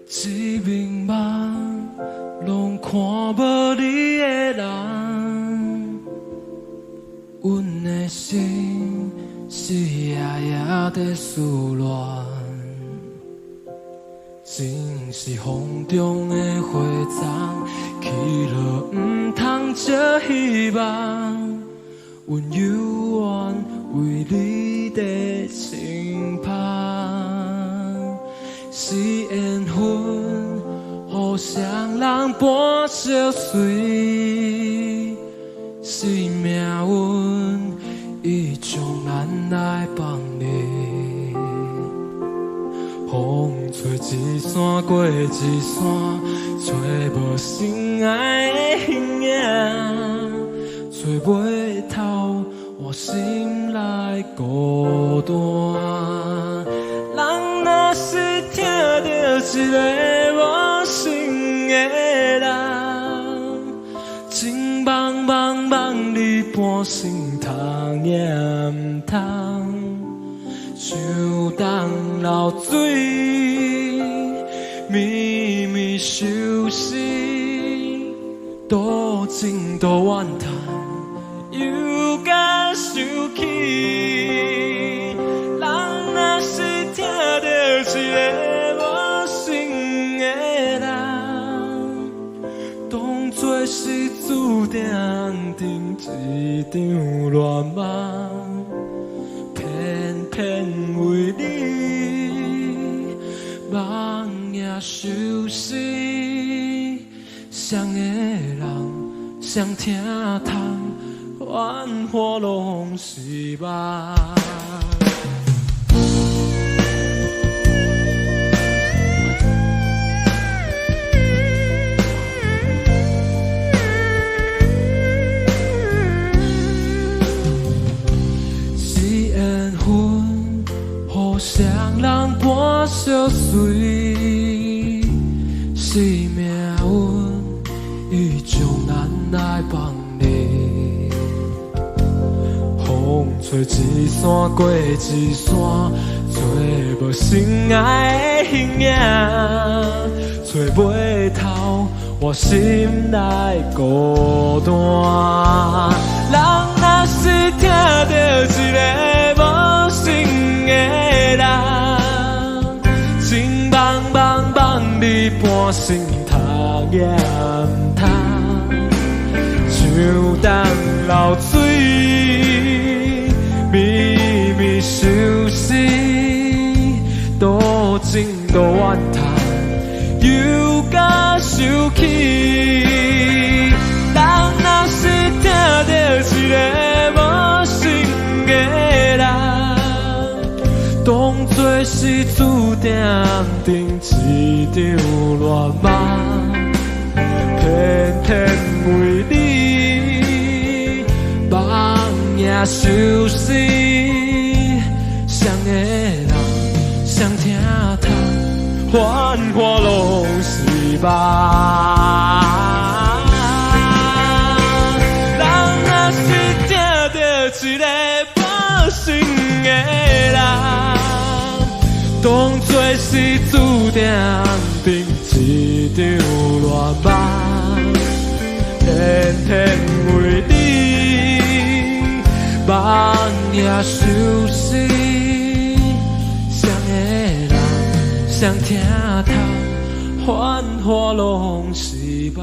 一面梦，拢看无你的人，阮的心是夜夜在思恋，真是风中的花丛，去了毋通借希望，阮犹原为你在身旁，是缘分，互相人伴相随，是命运，伊将咱来放你。风吹一山过一山，找无心爱的形影，找袂透我心内孤单。人若是听到一个无心的人，情茫茫茫你半生通也毋通，想当流水，绵绵相思，多情多怨叹，又甲想起。人若是听到一个无心的人，当作是注定定一场乱梦，偏偏为你梦也相思，谁的人谁听透，繁华拢是梦。互相人伴相随，是命运，伊将咱来放你。风吹一山过一山，找无心爱的形影，找袂透我心内孤单。人若是听到一个无心的人，情茫茫茫你半生通也毋通，像当流水，绵绵相思，多情多怨叹，又甲想起。人若是听到一个无心的人，当作是注定定一场乱梦，偏偏为你梦也相思，谁的人谁听透，繁华拢是梦。一个无心的人，当作是注定定一场乱梦，偏偏为你梦也相思，谁的人谁听透，繁华拢是梦。